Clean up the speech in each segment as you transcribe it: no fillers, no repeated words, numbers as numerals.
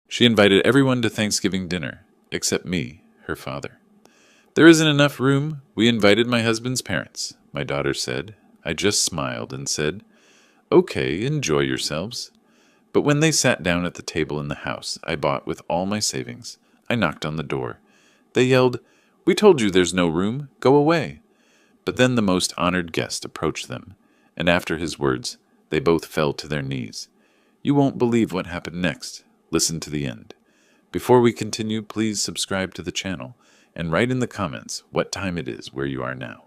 She invited everyone to Thanksgiving dinner, except me, her father. There isn't enough room. We invited my husband's parents, my daughter said. I just smiled and said, "Okay, enjoy yourselves." But when they sat down at the table in the house I bought with all my savings, I knocked on the door. They yelled, "We told you there's no room. Go away." But then the most honored guest approached them, and after his words, they both fell to their knees. You won't believe what happened next. Listen to the end. Before we continue, please subscribe to the channel and write in the comments what time it is where you are now.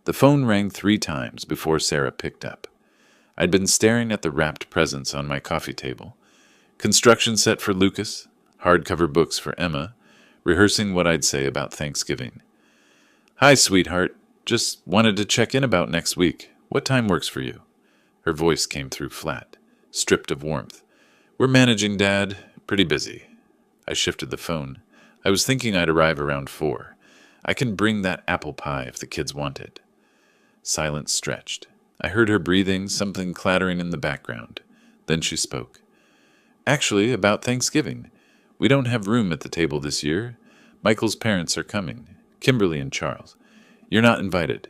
The phone rang 3 times before Sarah picked up. I'd been staring at the wrapped presents on my coffee table. Construction set for Lucas, hardcover books for Emma, rehearsing what I'd say about Thanksgiving. "Hi, sweetheart. Just wanted to check in about next week. What time works for you?" Her voice came through flat, stripped of warmth. "We're managing, Dad. Pretty busy." I shifted the phone. I was thinking I'd arrive around 4. I can bring that apple pie if the kids want it. Silence stretched. I heard her breathing, something clattering in the background. Then she spoke. "Actually, about Thanksgiving. We don't have room at the table this year. Michael's parents are coming. Kimberly and Charles. You're not invited."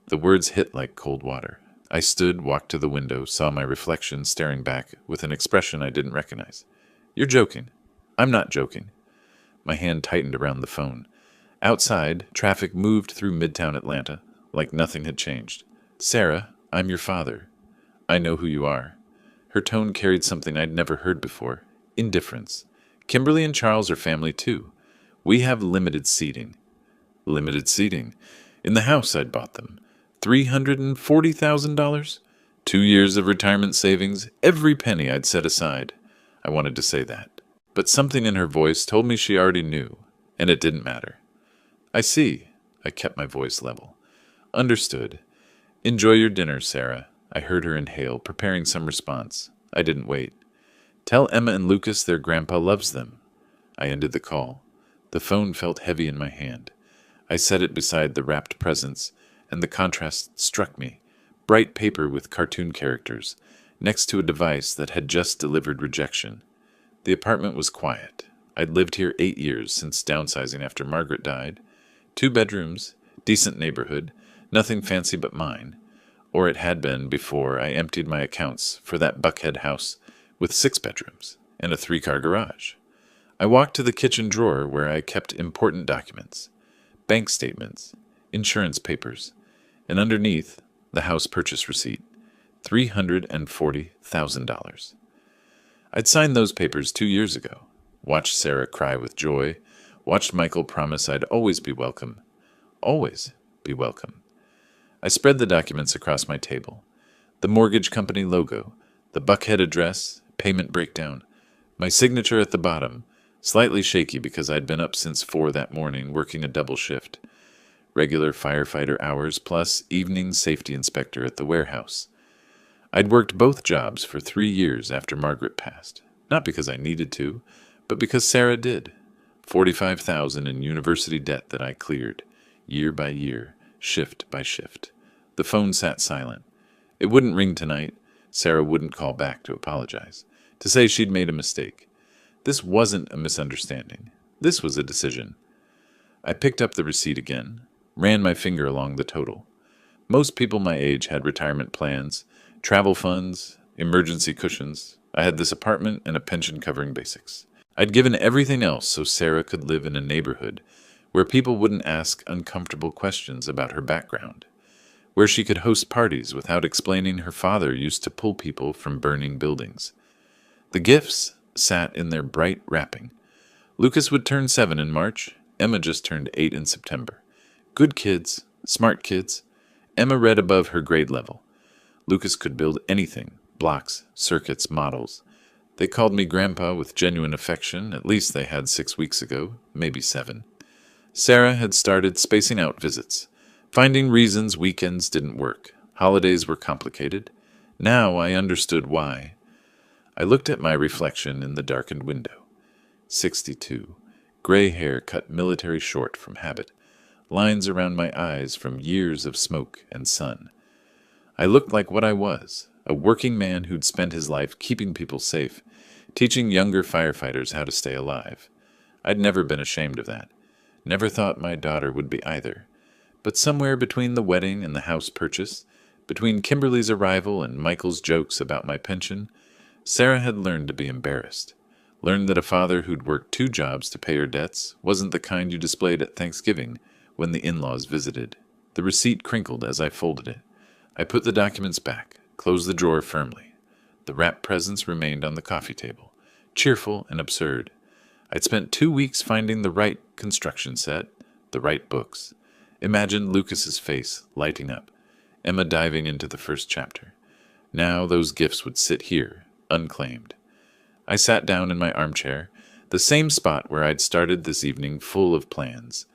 The words hit like cold water. I stood, walked to the window, saw my reflection staring back with an expression I didn't recognize. "You're joking." "I'm not joking." My hand tightened around the phone. Outside, traffic moved through Midtown Atlanta like nothing had changed. "Sarah, I'm your father. I know who you are." Her tone carried something I'd never heard before. Indifference. "Kimberly and Charles are family too. We have limited seating." Limited seating. In the house I'd bought them. $340,000? 2 years of retirement savings, every penny I'd set aside. I wanted to say that. But something in her voice told me she already knew, and it didn't matter. "I see." I kept my voice level. "Understood. Enjoy your dinner, Sarah." I heard her inhale, preparing some response. I didn't wait. "Tell Emma and Lucas their grandpa loves them." I ended the call. The phone felt heavy in my hand. I set it beside the wrapped presents, and the contrast struck me. Bright paper with cartoon characters, next to a device that had just delivered rejection. The apartment was quiet. I'd lived here 8 years since downsizing after Margaret died. 2 bedrooms, decent neighborhood, nothing fancy but mine. Or it had been before I emptied my accounts for that Buckhead house with 6 bedrooms and a 3-car garage. I walked to the kitchen drawer where I kept important documents, bank statements, insurance papers, and underneath, the house purchase receipt, $340,000. I'd signed those papers 2 years ago, watched Sarah cry with joy, watched Michael promise I'd always be welcome. Always be welcome. I spread the documents across my table. The mortgage company logo, the Buckhead address, payment breakdown, my signature at the bottom, slightly shaky because I'd been up since 4 that morning working a double shift. Regular firefighter hours plus evening safety inspector at the warehouse. I'd worked both jobs for 3 years after Margaret passed, not because I needed to, but because Sarah did. $45,000 in university debt that I cleared, year by year, shift by shift. The phone sat silent. It wouldn't ring tonight. Sarah wouldn't call back to apologize, to say she'd made a mistake. This wasn't a misunderstanding. This was a decision. I picked up the receipt again, ran my finger along the total. Most people my age had retirement plans, travel funds, emergency cushions. I had this apartment and a pension covering basics. I'd given everything else so Sarah could live in a neighborhood where people wouldn't ask uncomfortable questions about her background, where she could host parties without explaining her father used to pull people from burning buildings. The gifts sat in their bright wrapping. Lucas would turn 7 in March. Emma just turned 8 in September. Good kids, smart kids. Emma read above her grade level. Lucas could build anything, blocks, circuits, models. They called me Grandpa with genuine affection, at least they had 6 weeks ago, maybe 7. Sarah had started spacing out visits, finding reasons weekends didn't work. Holidays were complicated. Now I understood why. I looked at my reflection in the darkened window. 62. Gray hair cut military short from habit. Lines around my eyes from years of smoke and sun. I looked like what I was, a working man who'd spent his life keeping people safe, teaching younger firefighters how to stay alive. I'd never been ashamed of that. Never thought my daughter would be either. But somewhere between the wedding and the house purchase, between Kimberly's arrival and Michael's jokes about my pension, Sarah had learned to be embarrassed. Learned that a father who'd worked 2 jobs to pay her debts wasn't the kind you displayed at Thanksgiving when the in-laws visited. The receipt crinkled as I folded it. I put the documents back, closed the drawer firmly. The wrapped presents remained on the coffee table, cheerful and absurd. I'd spent 2 weeks finding the right construction set, the right books. Imagine Lucas's face lighting up, Emma diving into the first chapter. Now those gifts would sit here, unclaimed. I sat down in my armchair, the same spot where I'd started this evening, full of plans.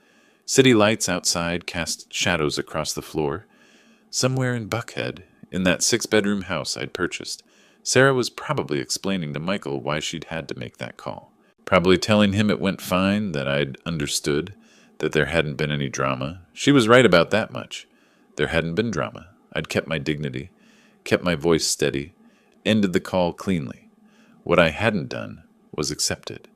City lights outside cast shadows across the floor. Somewhere in Buckhead, in that 6-bedroom house I'd purchased, Sarah was probably explaining to Michael why she'd had to make that call. Probably telling him it went fine, that I'd understood, that there hadn't been any drama. She was right about that much. There hadn't been drama. I'd kept my dignity, kept my voice steady, ended the call cleanly. What I hadn't done was accepted.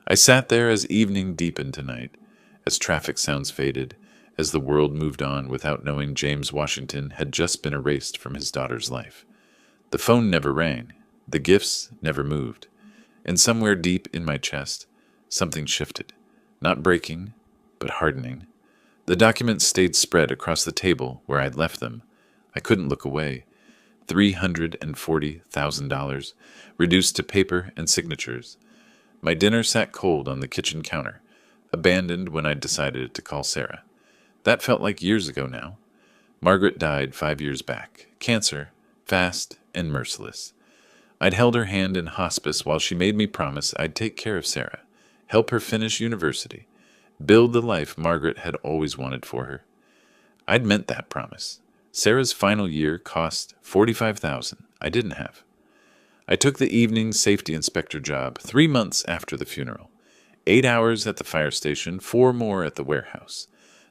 I sat there as evening deepened tonight, as traffic sounds faded, as the world moved on without knowing James Washington had just been erased from his daughter's life. The phone never rang. The gifts never moved. And somewhere deep in my chest, something shifted. Not breaking, but hardening. The documents stayed spread across the table where I'd left them. I couldn't look away. $340,000, reduced to paper and signatures. My dinner sat cold on the kitchen counter, abandoned when I'd decided to call Sarah. That felt like years ago now. Margaret died 5 years back. Cancer, fast and merciless. I'd held her hand in hospice while she made me promise I'd take care of Sarah, help her finish university, build the life Margaret had always wanted for her. I'd meant that promise. Sarah's final year cost $45,000 I didn't have. I took the evening safety inspector job 3 months after the funeral. 8 hours at the fire station, 4 more at the warehouse.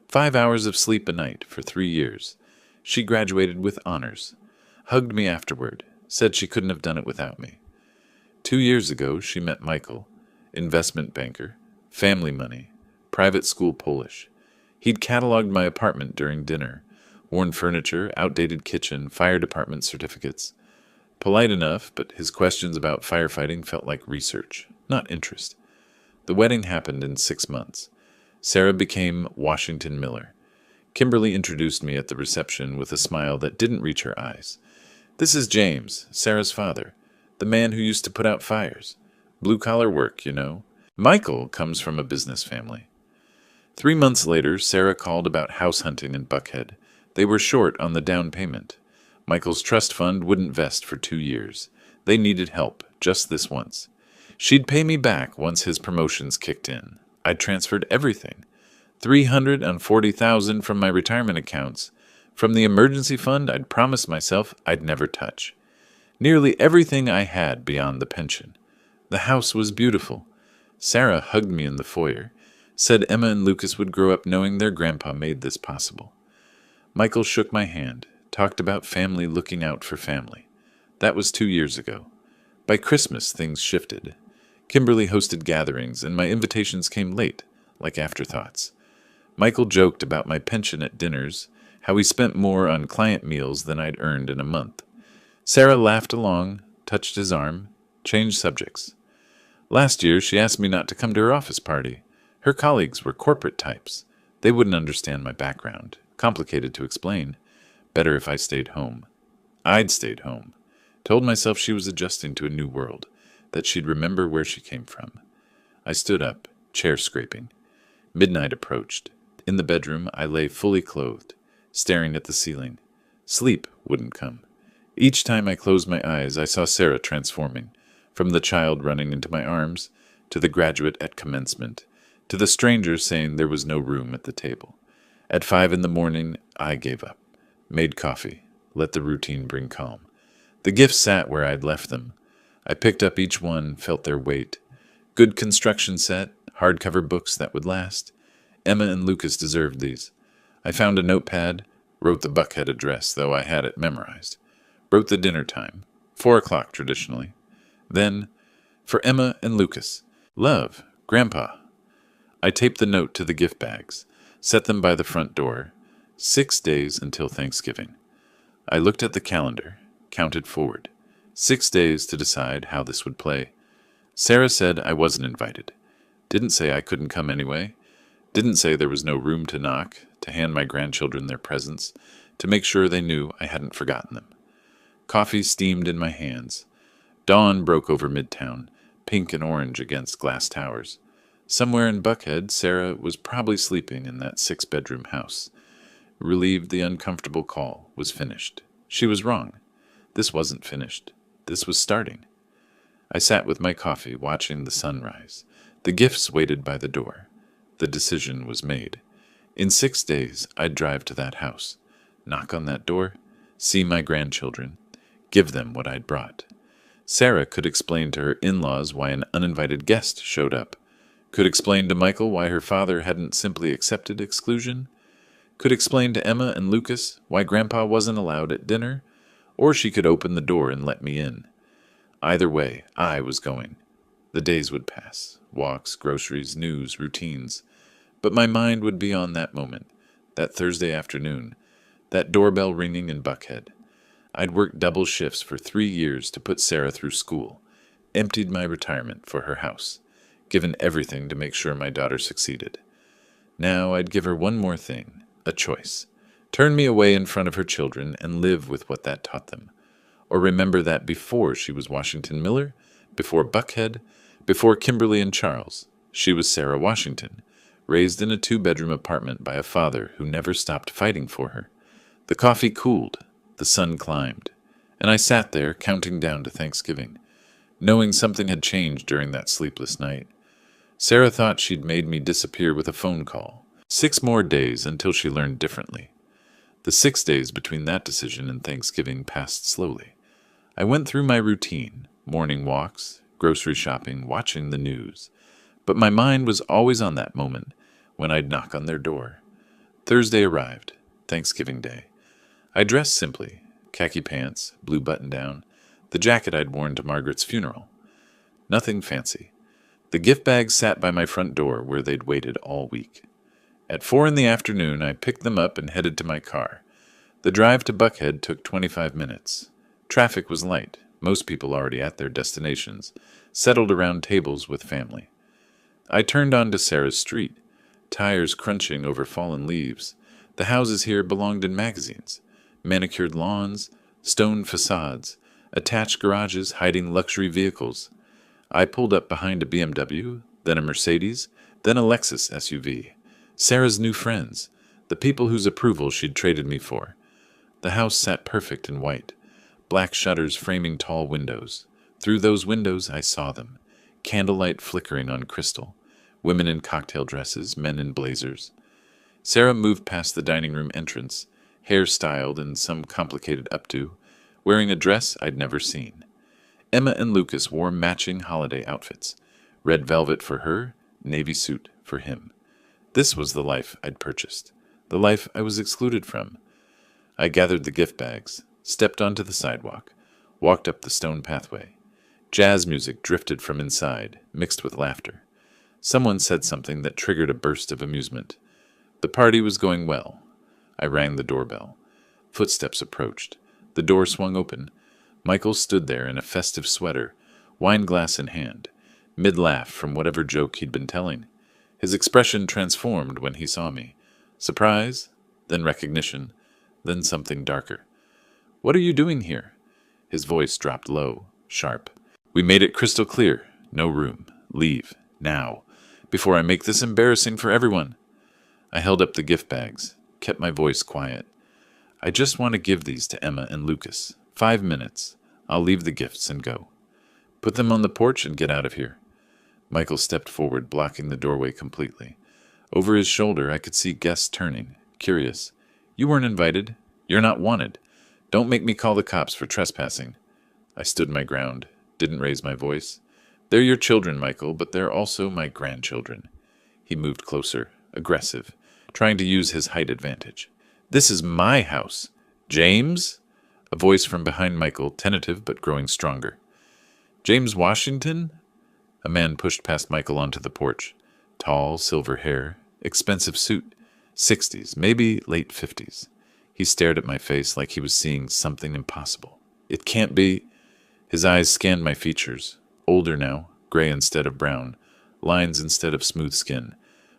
5 hours of sleep a night for 3 years. She graduated with honors. Hugged me afterward. Said she couldn't have done it without me. 2 years ago, she met Michael, investment banker, family money, private school Polish. He'd cataloged my apartment during dinner, worn furniture, outdated kitchen, fire department certificates. Polite enough, but his questions about firefighting felt like research, not interest. The wedding happened in 6 months. Sarah became Washington Miller. Kimberly introduced me at the reception with a smile that didn't reach her eyes. This is James, Sarah's father, the man who used to put out fires. Blue-collar work, you know. Michael comes from a business family. 3 months later, Sarah called about house hunting in Buckhead. They were short on the down payment. Michael's trust fund wouldn't vest for 2 years. They needed help, just this once. She'd pay me back once his promotions kicked in. I'd transferred everything. $340,000 from my retirement accounts. From the emergency fund I'd promised myself I'd never touch. Nearly everything I had beyond the pension. The house was beautiful. Sarah hugged me in the foyer, said Emma and Lucas would grow up knowing their grandpa made this possible. Michael shook my hand, talked about family looking out for family. That was 2 years ago. By Christmas, things shifted. Kimberly hosted gatherings, and my invitations came late, like afterthoughts. Michael joked about my pension at dinners, how he spent more on client meals than I'd earned in a month. Sarah laughed along, touched his arm, changed subjects. Last year, she asked me not to come to her office party. Her colleagues were corporate types. They wouldn't understand my background. Complicated to explain. Better if I stayed home. I'd stayed home. Told myself she was adjusting to a new world, that she'd remember where she came from. I stood up, chair scraping. Midnight approached. In the bedroom, I lay fully clothed, staring at the ceiling. Sleep wouldn't come. Each time I closed my eyes, I saw Sarah transforming, from the child running into my arms, to the graduate at commencement, to the stranger saying there was no room at the table. At 5 a.m, I gave up, made coffee, let the routine bring calm. The gifts sat where I'd left them. I picked up each one, felt their weight. Good construction set, hardcover books that would last. Emma and Lucas deserved these. I found a notepad, wrote the Buckhead address, though I had it memorized. Wrote the dinner time, 4 o'clock traditionally. Then, For Emma and Lucas. Love, Grandpa. I taped the note to the gift bags, set them by the front door. 6 days until Thanksgiving. I looked at the calendar, counted forward. 6 days to decide how this would play. Sarah said I wasn't invited. Didn't say I couldn't come anyway. Didn't say there was no room to knock, to hand my grandchildren their presents, to make sure they knew I hadn't forgotten them. Coffee steamed in my hands. Dawn broke over Midtown, pink and orange against glass towers. Somewhere in Buckhead, Sarah was probably sleeping in that 6-bedroom house. Relieved the uncomfortable call was finished. She was wrong. This wasn't finished. This was starting. I sat with my coffee, watching the sunrise. The gifts waited by the door. The decision was made. In 6 days, I'd drive to that house, knock on that door, see my grandchildren, give them what I'd brought. Sarah could explain to her in-laws why an uninvited guest showed up, could explain to Michael why her father hadn't simply accepted exclusion, could explain to Emma and Lucas why Grandpa wasn't allowed at dinner, or she could open the door and let me in. Either way, I was going. The days would pass, walks, groceries, news, routines, but my mind would be on that moment, that Thursday afternoon, that doorbell ringing in Buckhead. I'd worked double shifts for 3 years to put Sarah through school, emptied my retirement for her house, given everything to make sure my daughter succeeded. Now I'd give her one more thing, a choice. Turn me away in front of her children and live with what that taught them. Or remember that before she was Washington Miller, before Buckhead, before Kimberly and Charles, she was Sarah Washington, raised in a 2-bedroom apartment by a father who never stopped fighting for her. The coffee cooled, the sun climbed, and I sat there counting down to Thanksgiving, knowing something had changed during that sleepless night. Sarah thought she'd made me disappear with a phone call. 6 more days until she learned differently. The 6 days between that decision and Thanksgiving passed slowly. I went through my routine, morning walks, grocery shopping, watching the news. But my mind was always on that moment when I'd knock on their door. Thursday arrived, Thanksgiving Day. I dressed simply, khaki pants, blue button-down, the jacket I'd worn to Margaret's funeral. Nothing fancy. The gift bags sat by my front door where they'd waited all week. At 4 in the afternoon, I picked them up and headed to my car. The drive to Buckhead took 25 minutes. Traffic was light, most people already at their destinations, settled around tables with family. I turned onto Sarah's street, tires crunching over fallen leaves. The houses here belonged in magazines. Manicured lawns, stone facades, attached garages hiding luxury vehicles. I pulled up behind a BMW, then a Mercedes, then a Lexus SUV. Sarah's new friends, the people whose approval she'd traded me for. The house sat perfect in white, black shutters framing tall windows. Through those windows I saw them, candlelight flickering on crystal, women in cocktail dresses, men in blazers. Sarah moved past the dining room entrance, hair styled in some complicated updo, wearing a dress I'd never seen. Emma and Lucas wore matching holiday outfits, red velvet for her, navy suit for him. This was the life I'd purchased, the life I was excluded from. I gathered the gift bags, stepped onto the sidewalk, walked up the stone pathway. Jazz music drifted from inside, mixed with laughter. Someone said something that triggered a burst of amusement. The party was going well. I rang the doorbell. Footsteps approached. The door swung open. Michael stood there in a festive sweater, wine glass in hand, mid-laugh from whatever joke he'd been telling. His expression transformed when he saw me. Surprise, then recognition, then something darker. "What are you doing here?" His voice dropped low, sharp. "We made it crystal clear. No room. Leave. Now. Before I make this embarrassing for everyone." I held up the gift bags, kept my voice quiet. "I just want to give these to Emma and Lucas. 5 minutes. I'll leave the gifts and go. Put them on the porch and get out of here." Michael stepped forward, blocking the doorway completely. Over his shoulder, I could see guests turning, curious. "You weren't invited. You're not wanted. Don't make me call the cops for trespassing." I stood my ground, didn't raise my voice. "They're your children, Michael, but they're also my grandchildren." He moved closer, aggressive, trying to use his height advantage. "This is my house. James?" A voice from behind Michael, tentative but growing stronger. "James Washington?" A man pushed past Michael onto the porch. Tall, silver hair, expensive suit, 60s, maybe late 50s. He stared at my face like he was seeing something impossible. It can't be. His eyes scanned my features. Older now, gray instead of brown, lines instead of smooth skin.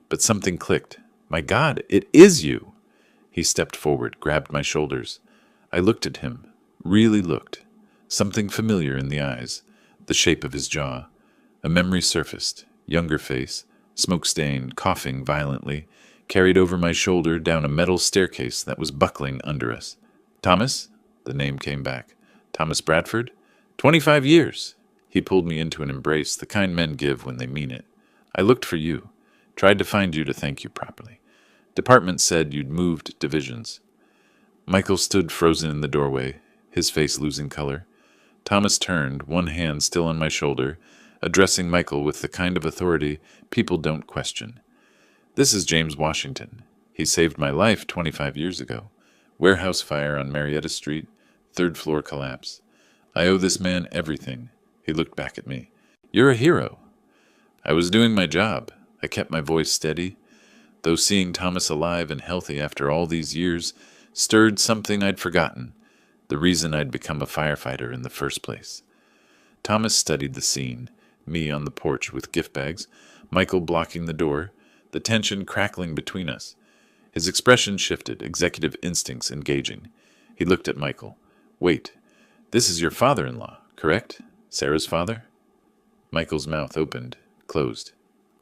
But something clicked. My God, it is you! He stepped forward, grabbed my shoulders. I looked at him, really looked. Something familiar in the eyes, the shape of his jaw. A memory surfaced, younger face, smoke-stained, coughing violently, carried over my shoulder down a metal staircase that was buckling under us. Thomas? The name came back. Thomas Bradford? 25 years! He pulled me into an embrace, the kind men give when they mean it. I looked for you. Tried to find you to thank you properly. Department said you'd moved divisions. Michael stood frozen in the doorway, his face losing color. Thomas turned, one hand still on my shoulder, addressing Michael with the kind of authority people don't question. This is James Washington. He saved my life 25 years ago. Warehouse fire on Marietta Street, third floor collapse. I owe this man everything. He looked back at me. You're a hero. I was doing my job. I kept my voice steady, though seeing Thomas alive and healthy after all these years stirred something I'd forgotten, the reason I'd become a firefighter in the first place. Thomas studied the scene, me on the porch with gift bags, Michael blocking the door, the tension crackling between us. His expression shifted, executive instincts engaging. He looked at Michael. Wait, this is your father-in-law, correct? Sarah's father? Michael's mouth opened, closed,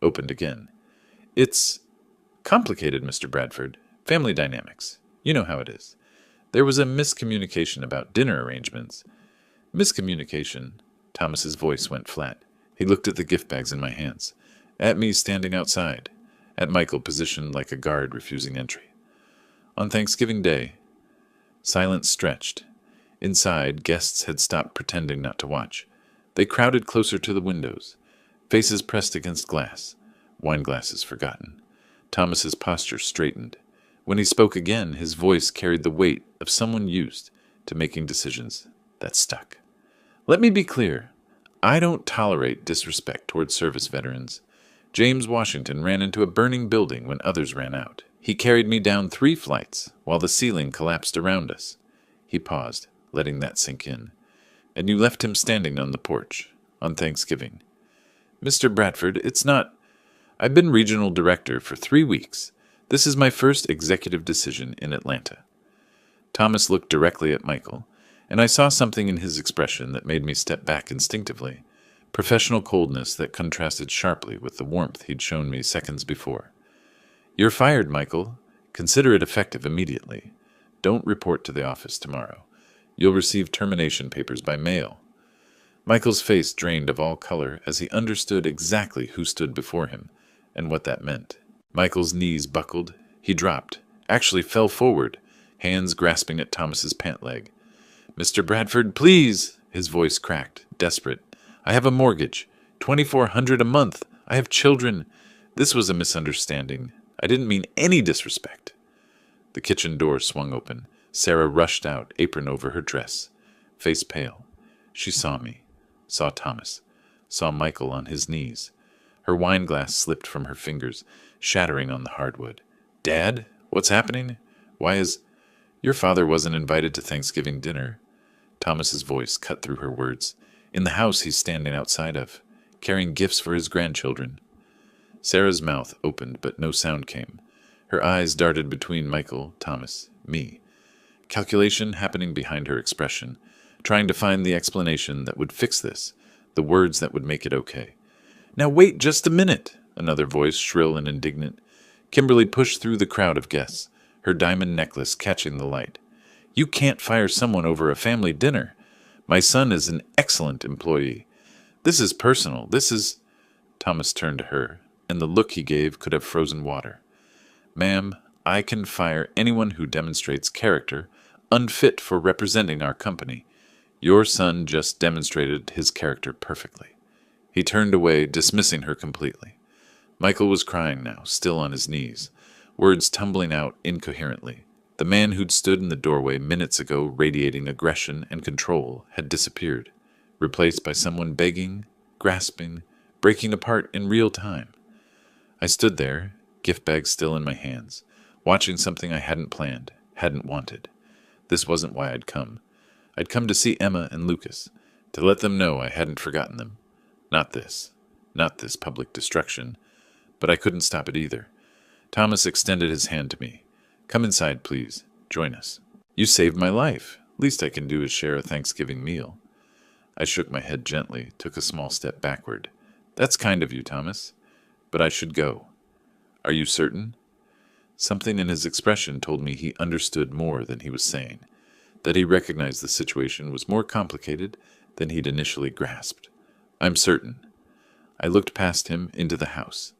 opened again. It's complicated, Mr. Bradford. Family dynamics. You know how it is. There was a miscommunication about dinner arrangements. Miscommunication. Thomas's voice went flat. He looked at the gift bags in my hands, at me standing outside, at Michael positioned like a guard refusing entry. On Thanksgiving Day, silence stretched. Inside, guests had stopped pretending not to watch. They crowded closer to the windows, faces pressed against glass, wine glasses forgotten. Thomas's posture straightened. When he spoke again, his voice carried the weight of someone used to making decisions that stuck. Let me be clear. I don't tolerate disrespect toward service veterans. James Washington ran into a burning building when others ran out. He carried me down 3 flights while the ceiling collapsed around us. He paused, letting that sink in. And you left him standing on the porch on Thanksgiving. Mr. Bradford, it's not... I've been regional director for 3 weeks. This is my first executive decision in Atlanta. Thomas looked directly at Michael, and I saw something in his expression that made me step back instinctively. Professional coldness that contrasted sharply with the warmth he'd shown me seconds before. You're fired, Michael. Consider it effective immediately. Don't report to the office tomorrow. You'll receive termination papers by mail. Michael's face drained of all color as he understood exactly who stood before him and what that meant. Michael's knees buckled. He dropped, actually fell forward, hands grasping at Thomas's pant leg. Mr. Bradford, please! His voice cracked, desperate. I have a mortgage, $2,400 a month. I have children. This was a misunderstanding. I didn't mean any disrespect. The kitchen door swung open. Sarah rushed out, apron over her dress, face pale. She saw me, saw Thomas, saw Michael on his knees. Her wine glass slipped from her fingers, shattering on the hardwood. Dad? What's happening? Why is... Your father wasn't invited to Thanksgiving dinner. Thomas's voice cut through her words. In the house he's standing outside of, carrying gifts for his grandchildren. Sarah's mouth opened, but no sound came. Her eyes darted between Michael, Thomas, me. Calculation happening behind her expression, trying to find the explanation that would fix this, the words that would make it okay. Now wait just a minute, another voice, shrill and indignant. Kimberly pushed through the crowd of guests, her diamond necklace catching the light. You can't fire someone over a family dinner. My son is an excellent employee. This is personal. This is... Thomas turned to her, and the look he gave could have frozen water. Ma'am, I can fire anyone who demonstrates character unfit for representing our company. Your son just demonstrated his character perfectly. He turned away, dismissing her completely. Michael was crying now, still on his knees, words tumbling out incoherently. The man who'd stood in the doorway minutes ago radiating aggression and control had disappeared, replaced by someone begging, grasping, breaking apart in real time. I stood there, gift bag still in my hands, watching something I hadn't planned, hadn't wanted. This wasn't why I'd come. I'd come to see Emma and Lucas, to let them know I hadn't forgotten them. Not this. Not this public destruction. But I couldn't stop it either. Thomas extended his hand to me. Come inside, please. Join us. You saved my life. Least I can do is share a Thanksgiving meal. I shook my head gently, took a small step backward. That's kind of you, Thomas. But I should go. Are you certain? Something in his expression told me he understood more than he was saying, that he recognized the situation was more complicated than he'd initially grasped. I'm certain. I looked past him into the house.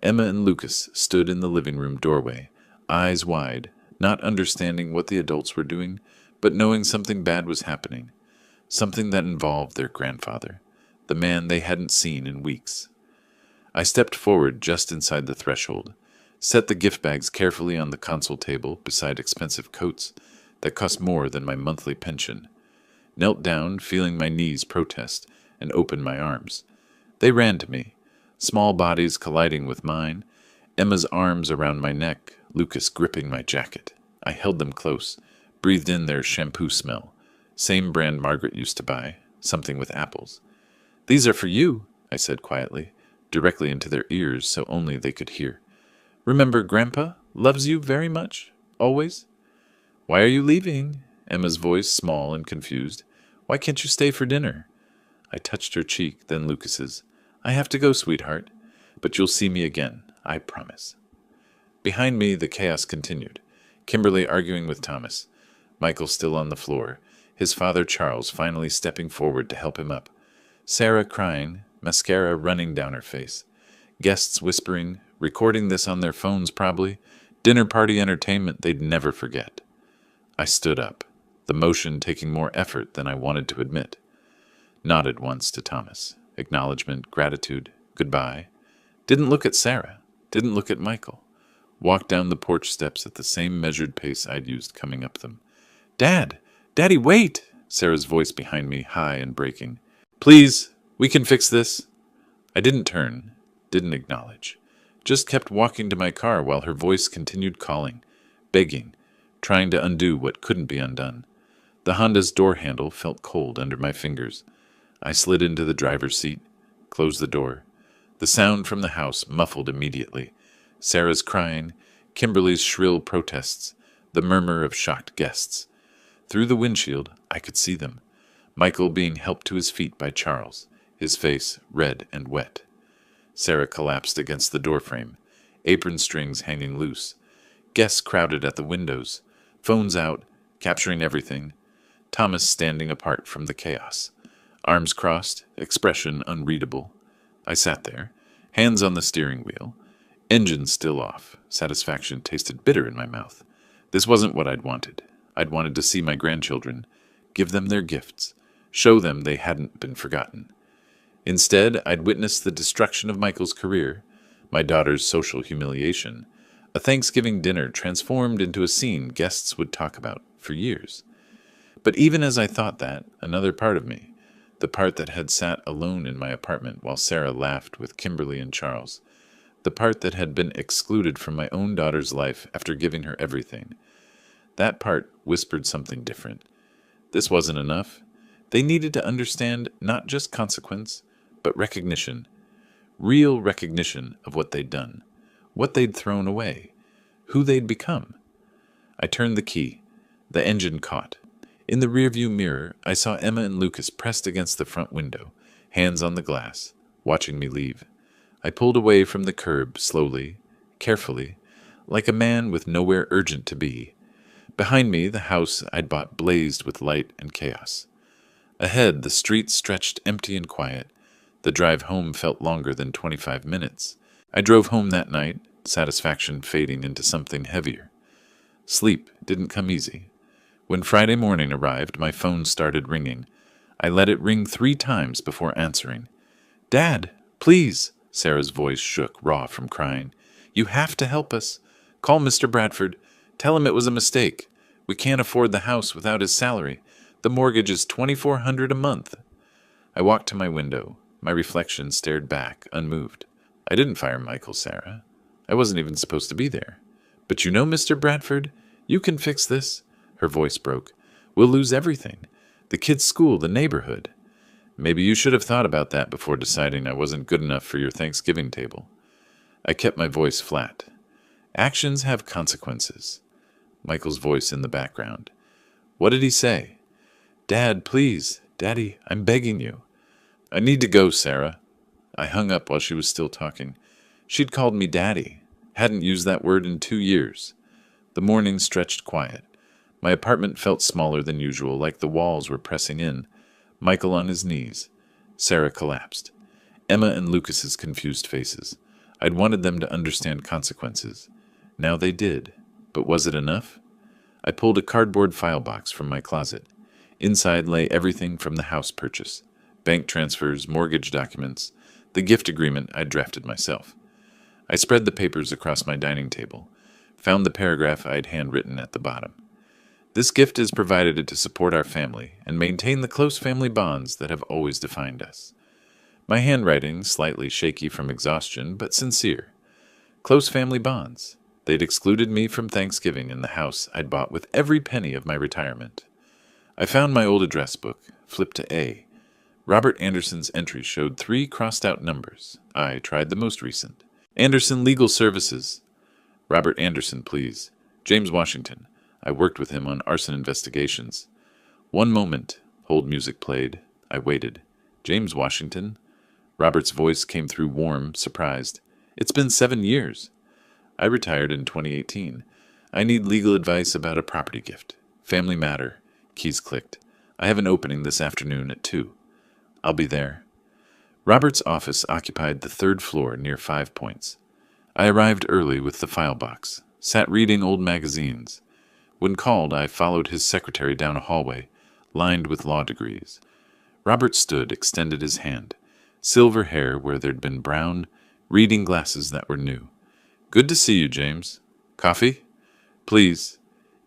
Emma and Lucas stood in the living room doorway, eyes wide, not understanding what the adults were doing, but knowing something bad was happening, something that involved their grandfather, the man they hadn't seen in weeks. I stepped forward just inside the threshold, set the gift bags carefully on the console table beside expensive coats that cost more than my monthly pension, knelt down, feeling my knees protest, and opened my arms. They ran to me, small bodies colliding with mine, Emma's arms around my neck, Lucas gripping my jacket. I held them close, breathed in their shampoo smell, same brand Margaret used to buy, something with apples. These are for you, I said quietly, directly into their ears so only they could hear. Remember, Grandpa loves you very much, always? Why are you leaving? Emma's voice small and confused. Why can't you stay for dinner? I touched her cheek, then Lucas's. I have to go, sweetheart, but you'll see me again, I promise. Behind me, the chaos continued. Kimberly arguing with Thomas, Michael still on the floor, his father Charles finally stepping forward to help him up, Sarah crying, mascara running down her face, guests whispering, recording this on their phones probably, dinner party entertainment they'd never forget. I stood up, the motion taking more effort than I wanted to admit. Nodded once to Thomas. Acknowledgement, gratitude, goodbye. Didn't look at Sarah. Didn't look at Michael. Walked down the porch steps at the same measured pace I'd used coming up them. Dad! Daddy, wait! Sarah's voice behind me, high and breaking. Please, we can fix this. I didn't turn, didn't acknowledge. Just kept walking to my car while her voice continued calling, begging, trying to undo what couldn't be undone. The Honda's door handle felt cold under my fingers. I slid into the driver's seat, closed the door. The sound from the house muffled immediately. Sarah's crying, Kimberly's shrill protests, the murmur of shocked guests. Through the windshield, I could see them. Michael being helped to his feet by Charles, his face red and wet. Sarah collapsed against the doorframe, apron strings hanging loose. Guests crowded at the windows, phones out, capturing everything. Thomas standing apart from the chaos. Arms crossed, expression unreadable. I sat there, hands on the steering wheel. Engine still off. Satisfaction tasted bitter in my mouth. This wasn't what I'd wanted. I'd wanted to see my grandchildren, give them their gifts, show them they hadn't been forgotten. Instead, I'd witnessed the destruction of Michael's career, my daughter's social humiliation, a Thanksgiving dinner transformed into a scene guests would talk about for years. But even as I thought that, another part of me, the part that had sat alone in my apartment while Sarah laughed with Kimberly and Charles, the part that had been excluded from my own daughter's life after giving her everything, that part whispered something different. This wasn't enough. They needed to understand not just consequence, but recognition, real recognition of what they'd done, what they'd thrown away, who they'd become. I turned the key. The engine caught. In the rearview mirror, I saw Emma and Lucas pressed against the front window, hands on the glass, watching me leave. I pulled away from the curb slowly, carefully, like a man with nowhere urgent to be. Behind me, the house I'd bought blazed with light and chaos. Ahead, the street stretched empty and quiet. The drive home felt longer than 25 minutes. I drove home that night, satisfaction fading into something heavier. Sleep didn't come easy. When Friday morning arrived, my phone started ringing. I let it ring 3 times before answering. "Dad, please," Sarah's voice shook, raw from crying. "You have to help us. Call Mr. Bradford. Tell him it was a mistake. We can't afford the house without his salary. The mortgage is $2,400 a month." I walked to my window, My reflection stared back, unmoved. I didn't fire Michael, Sarah. I wasn't even supposed to be there. But you know, Mr. Bradford, you can fix this. Her voice broke. We'll lose everything. The kids' school, the neighborhood. Maybe you should have thought about that before deciding I wasn't good enough for your Thanksgiving table. I kept my voice flat. Actions have consequences. Michael's voice in the background. What did he say? Dad, please. Daddy, I'm begging you. I need to go, Sarah. I hung up while she was still talking. She'd called me Daddy. Hadn't used that word in 2 years. The morning stretched quiet. My apartment felt smaller than usual, like the walls were pressing in. Michael on his knees. Sarah collapsed. Emma and Lucas's confused faces. I'd wanted them to understand consequences. Now they did. But was it enough? I pulled a cardboard file box from my closet. Inside lay everything from the house purchase. Bank transfers, mortgage documents, the gift agreement I'd drafted myself. I spread the papers across my dining table, found the paragraph I'd handwritten at the bottom. This gift is provided to support our family and maintain the close family bonds that have always defined us. My handwriting, slightly shaky from exhaustion, but sincere. Close family bonds. They'd excluded me from Thanksgiving in the house I'd bought with every penny of my retirement. I found my old address book, flipped to A. Robert Anderson's entry showed 3 crossed-out numbers. I tried the most recent. Anderson Legal Services. Robert Anderson, please. James Washington. I worked with him on arson investigations. One moment. Hold music played. I waited. James Washington? Robert's voice came through warm, surprised. It's been 7 years. I retired in 2018. I need legal advice about a property gift. Family matter. Keys clicked. I have an opening this afternoon at 2. I'll be there. Robert's office occupied the 3rd floor near 5 Points. I arrived early with the file box, sat reading old magazines. When called, I followed his secretary down a hallway, lined with law degrees. Robert stood, extended his hand. Silver hair where there'd been brown, reading glasses that were new. Good to see you, James. Coffee? Please.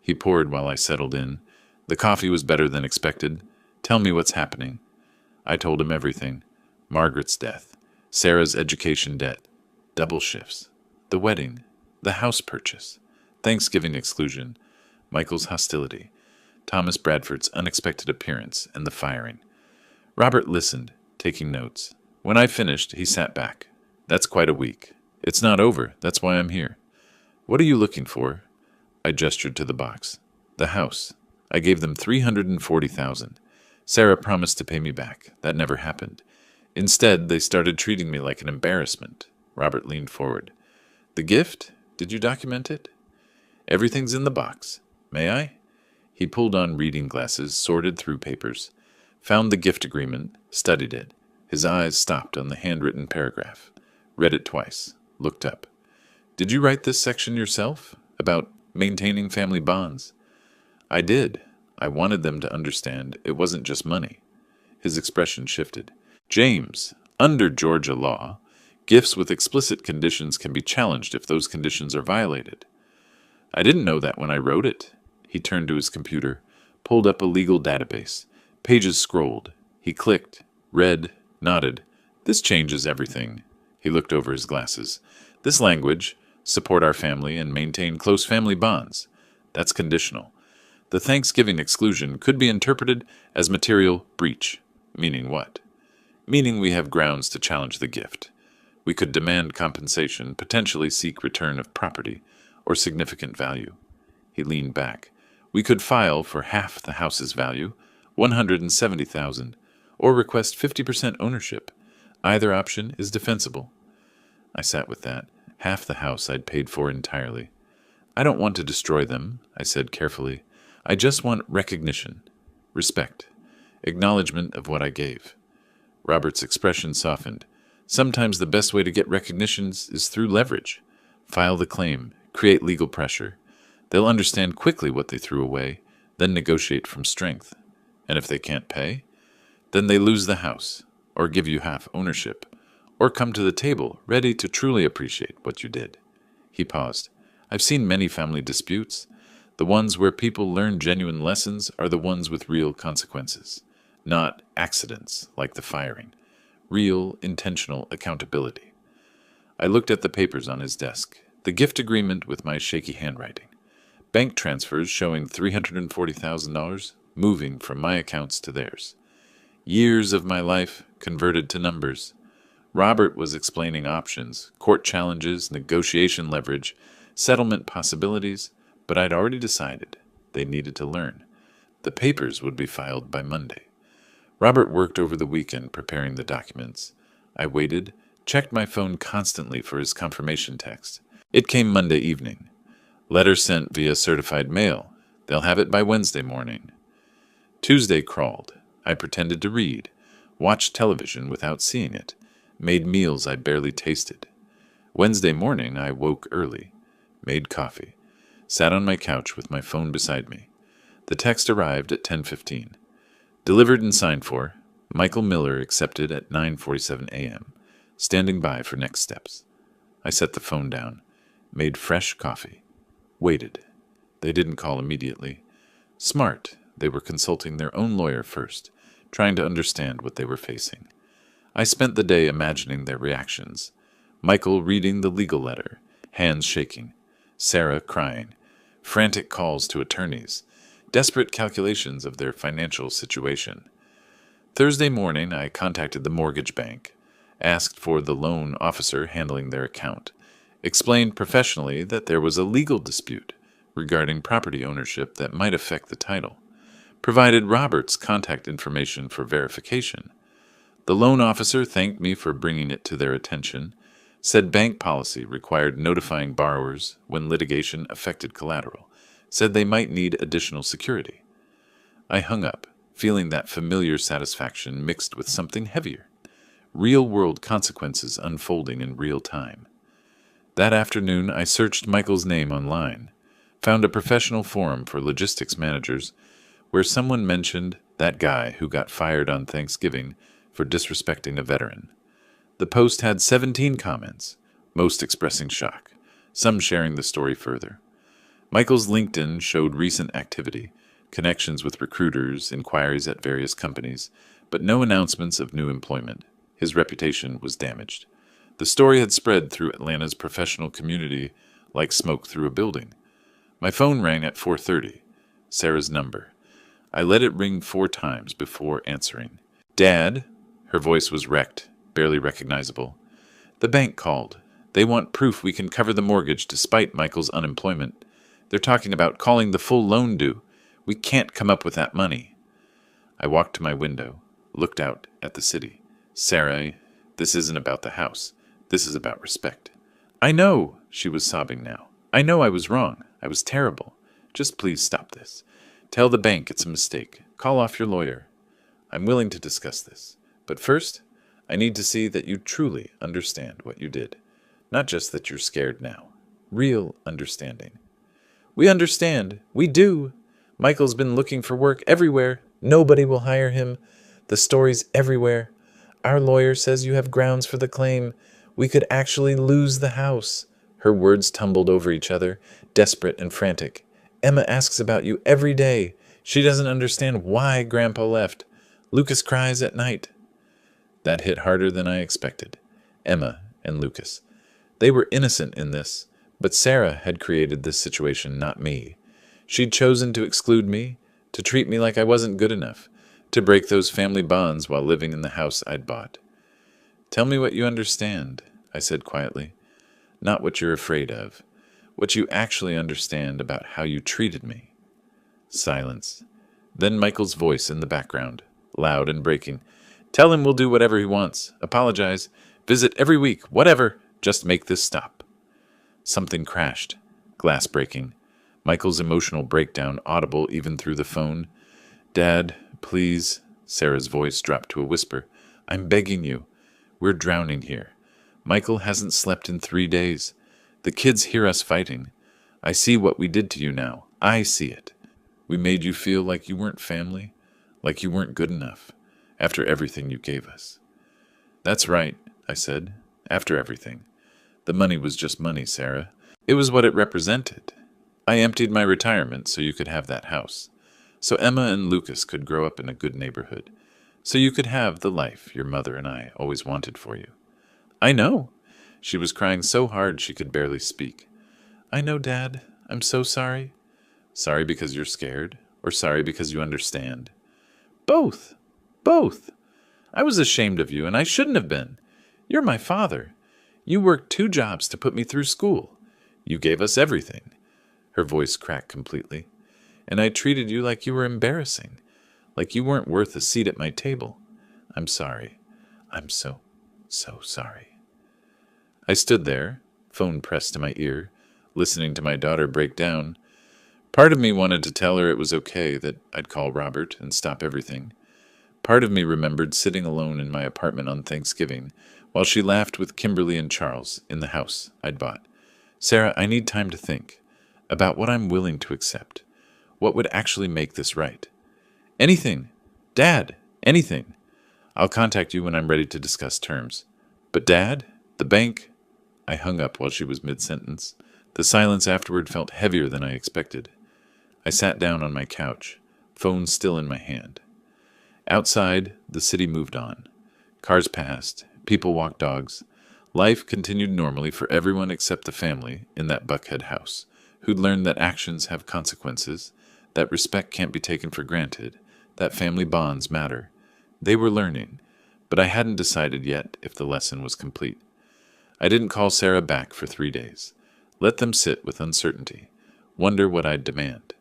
He poured while I settled in. The coffee was better than expected. Tell me what's happening. I told him everything. Margaret's death, Sarah's education debt, double shifts, the wedding, the house purchase, Thanksgiving exclusion, Michael's hostility, Thomas Bradford's unexpected appearance, and the firing. Robert listened, taking notes. When I finished, he sat back. That's quite a week. It's not over. That's why I'm here. What are you looking for? I gestured to the box. The house. I gave them $340,000. Sarah promised to pay me back. That never happened. Instead, they started treating me like an embarrassment. Robert leaned forward. The gift? Did you document it? Everything's in the box. May I? He pulled on reading glasses, sorted through papers, found the gift agreement, studied it. His eyes stopped on the handwritten paragraph. Read it twice. Looked up. Did you write this section yourself? About maintaining family bonds? I did. I wanted them to understand it wasn't just money. His expression shifted. James, under Georgia law, gifts with explicit conditions can be challenged if those conditions are violated. I didn't know that when I wrote it. He turned to his computer, pulled up a legal database. Pages scrolled. He clicked, read, nodded. This changes everything. He looked over his glasses. This language, support our family and maintain close family bonds. That's conditional. The Thanksgiving exclusion could be interpreted as material breach. Meaning what? Meaning we have grounds to challenge the gift. We could demand compensation, potentially seek return of property, or significant value. He leaned back. We could file for half the house's value, $170,000, or request 50% ownership. Either option is defensible. I sat with that. Half the house I'd paid for entirely. I don't want to destroy them, I said carefully. I just want recognition, respect, acknowledgement of what I gave. Robert's expression softened. Sometimes the best way to get recognitions is through leverage. File the claim, create legal pressure. They'll understand quickly what they threw away, then negotiate from strength. And if they can't pay, then they lose the house, or give you half ownership, or come to the table ready to truly appreciate what you did. He paused. I've seen many family disputes. The ones where people learn genuine lessons are the ones with real consequences, not accidents like the firing. Real, intentional accountability. I looked at the papers on his desk. The gift agreement with my shaky handwriting. Bank transfers showing $340,000 moving from my accounts to theirs. Years of my life converted to numbers. Robert was explaining options, court challenges, negotiation leverage, settlement possibilities, but I'd already decided they needed to learn. The papers would be filed by Monday. Robert worked over the weekend preparing the documents. I waited, checked my phone constantly for his confirmation text. It came Monday evening. Letter sent via certified mail. They'll have it by Wednesday morning. Tuesday crawled. I pretended to read, watched television without seeing it, made meals I barely tasted. Wednesday morning I woke early, made coffee, sat on my couch with my phone beside me. The text arrived at 10:15. Delivered and signed for. Michael Miller accepted at 9:47 a.m., standing by for next steps. I set the phone down, made fresh coffee, waited. They didn't call immediately. Smart, they were consulting their own lawyer first, trying to understand what they were facing. I spent the day imagining their reactions. Michael reading the legal letter, hands shaking. Sarah crying. Frantic calls to attorneys. Desperate calculations of their financial situation. Thursday morning, I contacted the mortgage bank, asked for the loan officer handling their account, explained professionally that there was a legal dispute regarding property ownership that might affect the title, provided Robert's contact information for verification. The loan officer thanked me for bringing it to their attention, said bank policy required notifying borrowers when litigation affected collateral, said they might need additional security. I hung up, feeling that familiar satisfaction mixed with something heavier, real-world consequences unfolding in real time. That afternoon, I searched Michael's name online, found a professional forum for logistics managers where someone mentioned that guy who got fired on Thanksgiving for disrespecting a veteran. The post had 17 comments, most expressing shock, some sharing the story further. Michael's LinkedIn showed recent activity, connections with recruiters, inquiries at various companies, but no announcements of new employment. His reputation was damaged. The story had spread through Atlanta's professional community like smoke through a building. My phone rang at 4:30, Sarah's number. I let it ring 4 times before answering. "Dad?" Her voice was wrecked, barely recognizable. "The bank called. They want proof we can cover the mortgage despite Michael's unemployment. They're talking about calling the full loan due. We can't come up with that money." I walked to my window, looked out at the city. "Sarah, this isn't about the house. This is about respect." "I know," she was sobbing now. "I know I was wrong. I was terrible. Just please stop this. Tell the bank it's a mistake. Call off your lawyer. I'm willing to discuss this. But first, I need to see that you truly understand what you did. Not just that you're scared now. Real understanding." "We understand. We do. Michael's been looking for work everywhere. Nobody will hire him. The story's everywhere. Our lawyer says you have grounds for the claim. We could actually lose the house." Her words tumbled over each other, desperate and frantic. "Emma asks about you every day. She doesn't understand why Grandpa left. Lucas cries at night." That hit harder than I expected. Emma and Lucas. They were innocent in this, but Sarah had created this situation, not me. She'd chosen to exclude me, to treat me like I wasn't good enough, to break those family bonds while living in the house I'd bought. "Tell me what you understand," I said quietly. "Not what you're afraid of. What you actually understand about how you treated me." Silence. Then Michael's voice in the background, loud and breaking. "Tell him we'll do whatever he wants. Apologize. Visit every week. Whatever. Just make this stop." Something crashed. Glass breaking. Michael's emotional breakdown audible even through the phone. "Dad, please." Sarah's voice dropped to a whisper. "I'm begging you. We're drowning here. Michael hasn't slept in 3 days. The kids hear us fighting. I see what we did to you now. I see it. We made you feel like you weren't family, like you weren't good enough, after everything you gave us." "That's right," I said. "After everything. The money was just money, Sarah. It was what it represented. I emptied my retirement so you could have that house, so Emma and Lucas could grow up in a good neighborhood, so you could have the life your mother and I always wanted for you. I know. She was crying so hard she could barely speak. I know, Dad. I'm so sorry. Sorry because you're scared, or sorry because you understand? Both. Both. I was ashamed of you, and I shouldn't have been. You're my father. You worked 2 jobs to put me through school. You gave us everything. Her voice cracked completely. And I treated you like you were embarrassing, like you weren't worth a seat at my table. I'm sorry. I'm so sorry. I stood there, phone pressed to my ear, listening to my daughter break down. Part of me wanted to tell her it was okay, that I'd call Robert and stop everything. Part of me remembered sitting alone in my apartment on Thanksgiving while she laughed with Kimberly and Charles in the house I'd bought. Sarah, I need time to think about what I'm willing to accept. What would actually make this right? Anything. Dad, anything. I'll contact you when I'm ready to discuss terms. But Dad, the bank... I hung up while she was mid-sentence. The silence afterward felt heavier than I expected. I sat down on my couch, phone still in my hand. Outside, the city moved on. Cars passed, people walked dogs. Life continued normally for everyone except the family in that Buckhead house, who'd learned that actions have consequences, that respect can't be taken for granted, that family bonds matter. They were learning, but I hadn't decided yet if the lesson was complete. I didn't call Sarah back for 3 days. Let them sit with uncertainty, wonder what I'd demand.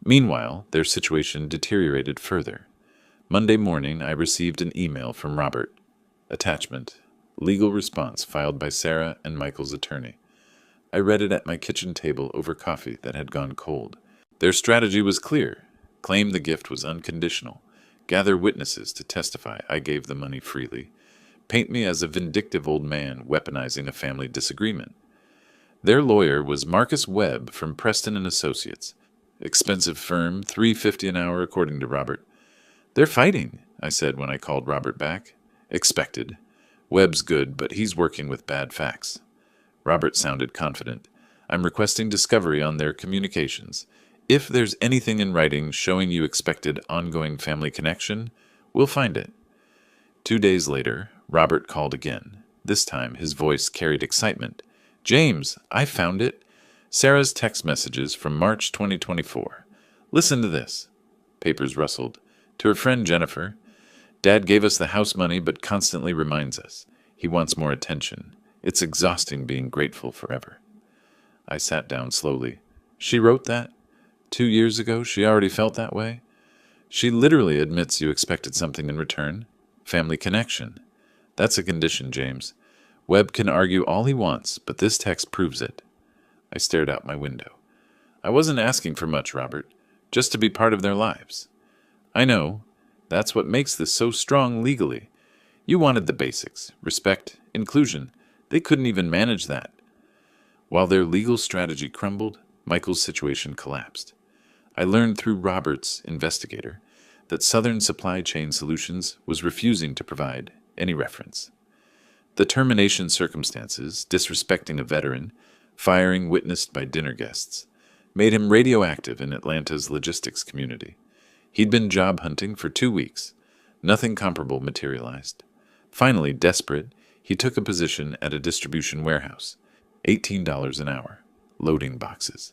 Meanwhile, their situation deteriorated further. Monday morning, I received an email from Robert. Attachment: legal response filed by Sarah and Michael's attorney. I read it at my kitchen table over coffee that had gone cold. Their strategy was clear. Claim the gift was unconditional. Gather witnesses to testify I gave the money freely. Paint me as a vindictive old man weaponizing a family disagreement. Their lawyer was Marcus Webb from Preston and Associates. Expensive firm, $3.50 an hour according to Robert. They're fighting, I said when I called Robert back. Expected. Webb's good, but he's working with bad facts. Robert sounded confident. I'm requesting discovery on their communications. If there's anything in writing showing you expected ongoing family connection, we'll find it. 2 days later, Robert called again. This time, his voice carried excitement. James, I found it. Sarah's text messages from March 2024. Listen to this. Papers rustled. To her friend Jennifer, Dad gave us the house money but constantly reminds us. He wants more attention. It's exhausting being grateful forever. I sat down slowly. She wrote that? 2 years ago she already felt that way? She literally admits you expected something in return. Family connection. That's a condition, James. Webb can argue all he wants, but this text proves it. I stared out my window. I wasn't asking for much, Robert. Just to be part of their lives. I know. That's what makes this so strong legally. You wanted the basics. Respect, inclusion. They couldn't even manage that. While their legal strategy crumbled, Michael's situation collapsed. I learned through Robert's investigator that Southern Supply Chain Solutions was refusing to provide any reference. The termination circumstances, disrespecting a veteran, firing witnessed by dinner guests, made him radioactive in Atlanta's logistics community. He'd been job hunting for 2 weeks. Nothing comparable materialized. Finally, desperate, he took a position at a distribution warehouse. $18 an hour. Loading boxes.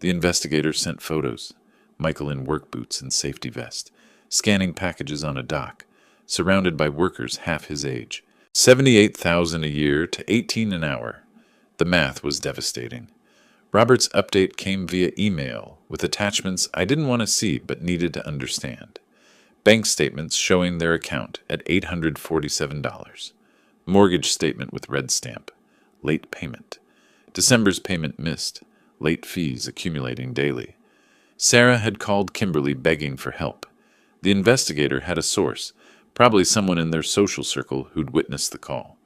The investigator sent photos. Michael in work boots and safety vest, scanning packages on a dock, surrounded by workers half his age. $78,000 a year to $18 an hour. The math was devastating. Robert's update came via email with attachments I didn't want to see but needed to understand. Bank statements showing their account at $847. Mortgage statement with red stamp. Late payment. December's payment missed. Late fees accumulating daily. Sarah had called Kimberly begging for help. The investigator had a source, probably someone in their social circle who'd witnessed the call.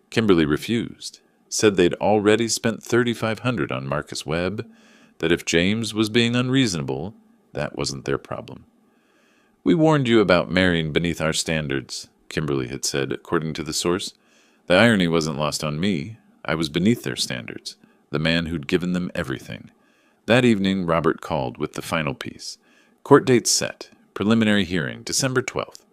Kimberly refused, said they'd already spent $3,500 on Marcus Webb, that if James was being unreasonable, that wasn't their problem. We warned you about marrying beneath our standards, Kimberly had said, according to the source. The irony wasn't lost on me. I was beneath their standards, the man who'd given them everything. That evening, Robert called with the final piece. Court date set. Preliminary hearing, December 12th.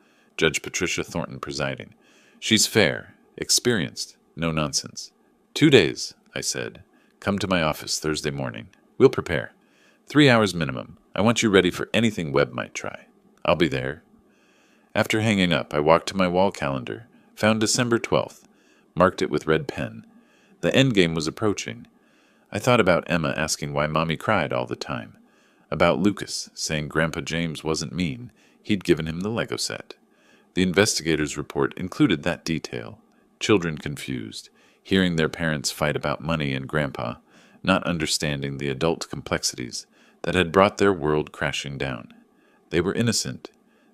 Judge Patricia Thornton presiding. She's fair, experienced, no nonsense. 2 days, I said. Come to my office Thursday morning. We'll prepare. 3 hours minimum. I want you ready for anything Webb might try. I'll be there. After hanging up, I walked to my wall calendar, found December 12th, marked it with red pen. The endgame was approaching. I thought about Emma asking why Mommy cried all the time, about Lucas saying Grandpa James wasn't mean, he'd given him the Lego set. The investigator's report included that detail. Children confused, hearing their parents fight about money and Grandpa, not understanding the adult complexities that had brought their world crashing down. They were innocent.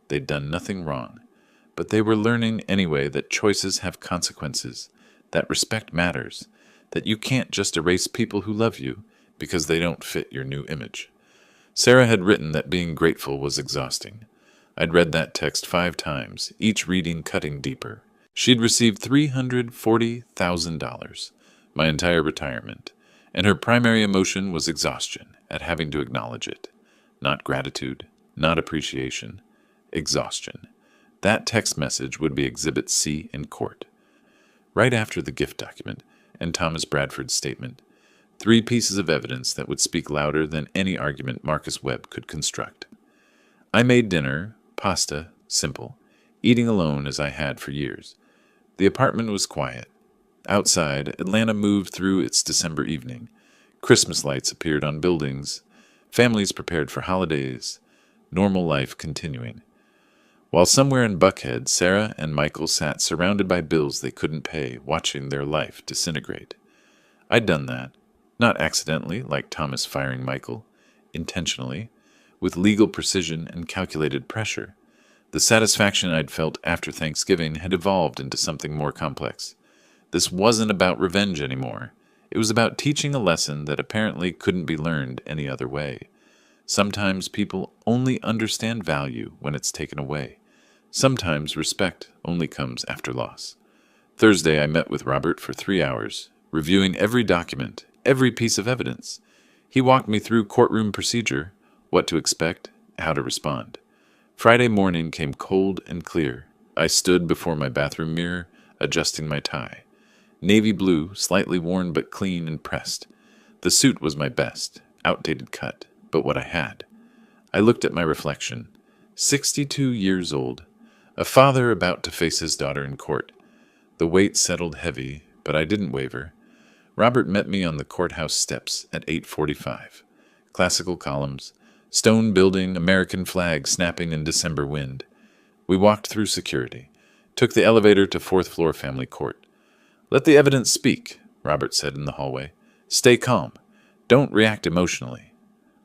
They'd done nothing wrong. But they were learning anyway that choices have consequences, that respect matters, that you can't just erase people who love you because they don't fit your new image. Sarah had written that being grateful was exhausting. I'd read that text 5 times, each reading cutting deeper. She'd received $340,000, my entire retirement, and her primary emotion was exhaustion at having to acknowledge it. Not gratitude, not appreciation, exhaustion. That text message would be Exhibit C in court. Right after the gift document and Thomas Bradford's statement, 3 pieces of evidence that would speak louder than any argument Marcus Webb could construct. I made dinner, pasta, simple, eating alone as I had for years. The apartment was quiet. Outside, Atlanta moved through its December evening. Christmas lights appeared on buildings. Families prepared for holidays. Normal life continuing. While somewhere in Buckhead, Sarah and Michael sat surrounded by bills they couldn't pay, watching their life disintegrate. I'd done that. Not accidentally, like Thomas firing Michael. Intentionally. With legal precision and calculated pressure. The satisfaction I'd felt after Thanksgiving had evolved into something more complex. This wasn't about revenge anymore. It was about teaching a lesson that apparently couldn't be learned any other way. Sometimes people only understand value when it's taken away. Sometimes respect only comes after loss. Thursday, I met with Robert for 3 hours, reviewing every document, every piece of evidence. He walked me through courtroom procedure, what to expect, how to respond. Friday morning came cold and clear. I stood before my bathroom mirror, adjusting my tie. Navy blue, slightly worn but clean and pressed. The suit was my best, outdated cut, but what I had. I looked at my reflection. 62 years old, a father about to face his daughter in court. The weight settled heavy, but I didn't waver. Robert met me on the courthouse steps at 8:45. Classical columns, stone building, American flag snapping in December wind. We walked through security, took the elevator to 4th floor family court. Let the evidence speak, Robert said in the hallway. Stay calm. Don't react emotionally.